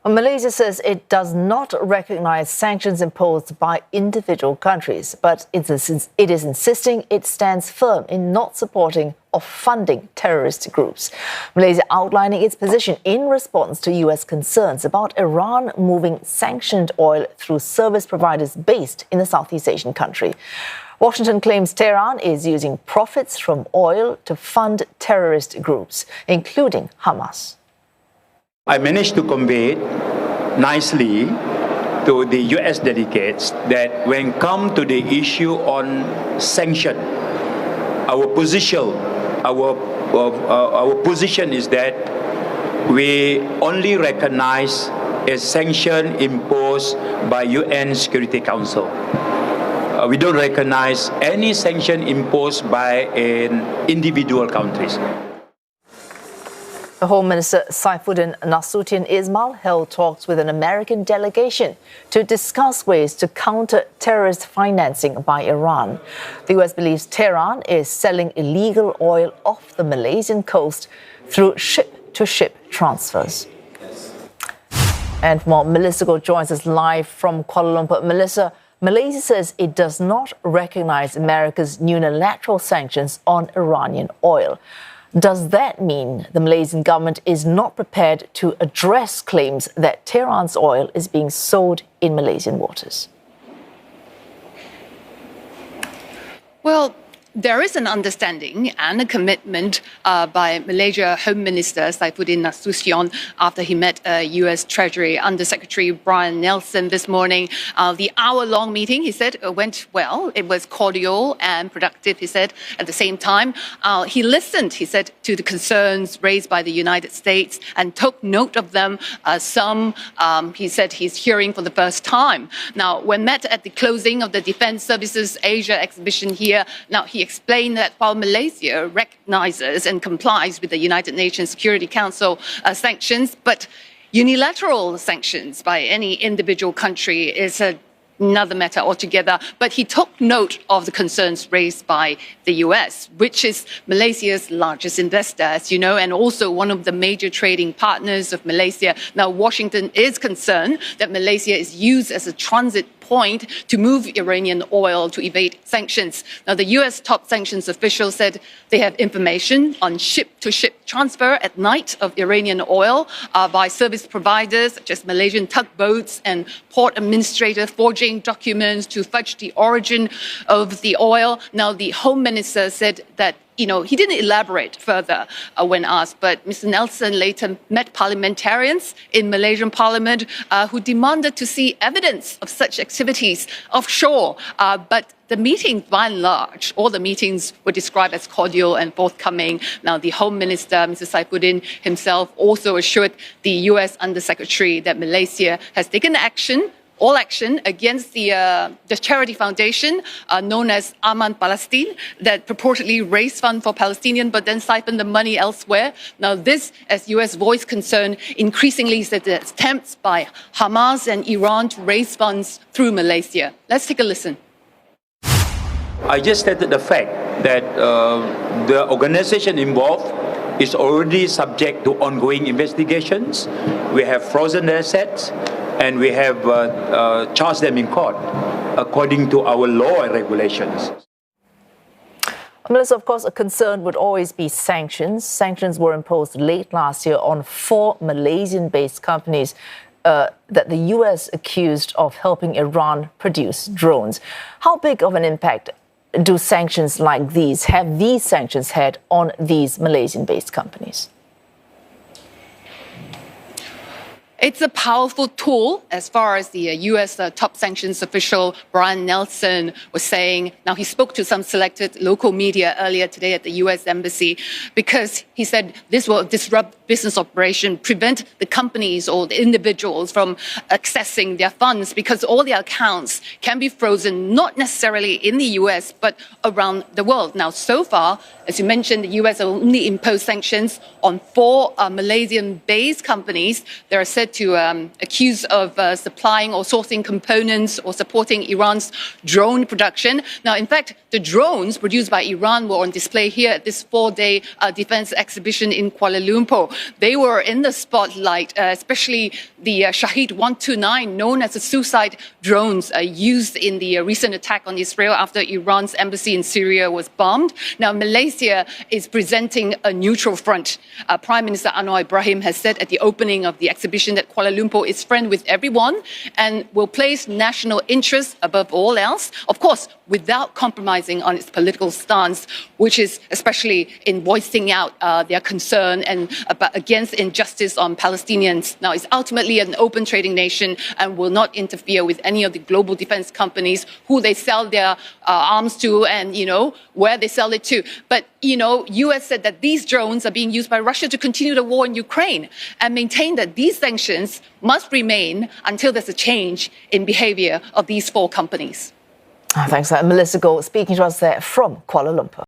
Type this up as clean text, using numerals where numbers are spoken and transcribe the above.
Malaysia says it does not recognize sanctions imposed by individual countries, but it is insisting it stands firm in not supporting or funding terrorist groups. Malaysia outlining its position in response to U.S. concerns about Iran moving sanctioned oil through service providers based in the Southeast Asian country. Washington claims Tehran is using profits from oil to fund terrorist groups, including Hamas. I managed to convey nicely to the U.S. delegates that when come to the issue on sanction, our position is that we only recognize a sanction imposed by UN Security Council. We don't recognize any sanction imposed by individual countries. The Home Minister Saifuddin Nasution Ismail held talks with an American delegation to discuss ways to counter terrorist financing by Iran. The US believes Tehran is selling illegal oil off the Malaysian coast through ship-to-ship transfers. And more, Melissa Goh joins us live from Kuala Lumpur. Melissa, Malaysia says it does not recognize America's unilateral sanctions on Iranian oil. Does that mean the Malaysian government is not prepared to address claims that Tehran's oil is being sold in Malaysian waters? Well, there is an understanding and a commitment by Malaysia Home Minister Saifuddin Nasution after he met U.S. Treasury Undersecretary Brian Nelson this morning. The hour-long meeting, he said, went well. It was cordial and productive, he said. At the same time, he listened, he said, to the concerns raised by the United States and took note of them. He said he's hearing for the first time. Now, when met at the closing of the Defence Services Asia exhibition here, now he explained that while Malaysia recognizes and complies with the United Nations Security Council sanctions, but unilateral sanctions by any individual country is another matter altogether. But he took note of the concerns raised by the US, which is Malaysia's largest investor, as you know, and also one of the major trading partners of Malaysia. Now, Washington is concerned that Malaysia is used as a transit point to move Iranian oil to evade sanctions. Now, the US top sanctions official said they have information on ship-to-ship transfer at night of Iranian oil by service providers such as Malaysian tugboats and port administrators forging documents to fudge the origin of the oil. Now, the Home Minister said that he didn't elaborate further when asked, but Mr. Nelson later met parliamentarians in Malaysian Parliament who demanded to see evidence of such activities offshore. But the meetings, by and large, all the meetings were described as cordial and forthcoming. Now, the Home Minister, Mr. Saifuddin himself, also assured the US Undersecretary that Malaysia has taken all action against the charity foundation known as Aman Palestine that purportedly raised funds for Palestinians but then siphoned the money elsewhere. Now this, as US voiced concern, increasingly said that attempts by Hamas and Iran to raise funds through Malaysia. Let's take a listen. I just stated the fact that the organization involved is already subject to ongoing investigations. We have frozen their assets, and we have charged them in court according to our law and regulations. Melissa, of course, a concern would always be sanctions. Sanctions were imposed late last year on 4 Malaysian-based companies that the US accused of helping Iran produce drones. How big of an impact do sanctions like these had on these Malaysian-based companies? It's a powerful tool, as far as the U.S. Top sanctions official Brian Nelson was saying. Now, he spoke to some selected local media earlier today at the U.S. Embassy because he said this will disrupt business operation, prevent the companies or the individuals from accessing their funds because all their accounts can be frozen, not necessarily in the U.S., but around the world. Now, so far, as you mentioned, the U.S. only imposed sanctions on 4 Malaysian-based companies that are said to accuse of supplying or sourcing components or supporting Iran's drone production. Now, in fact, the drones produced by Iran were on display here at this 4-day defense exhibition in Kuala Lumpur. They were in the spotlight, especially the Shahid 129, known as the suicide drones used in the recent attack on Israel after Iran's embassy in Syria was bombed. Now, Malaysia is presenting a neutral front. Prime Minister Anwar Ibrahim has said at the opening of the exhibition that Kuala Lumpur is friend with everyone and will place national interests above all else, of course, without compromising on its political stance, which is especially in voicing out their concern and against injustice on Palestinians. Now, it's ultimately an open trading nation and will not interfere with any of the global defense companies who they sell their arms to and, where they sell it to. But, US said that these drones are being used by Russia to continue the war in Ukraine and maintain that these sanctions must remain until there's a change in behavior of these four companies. Thanks, Melissa Gold, speaking to us there from Kuala Lumpur.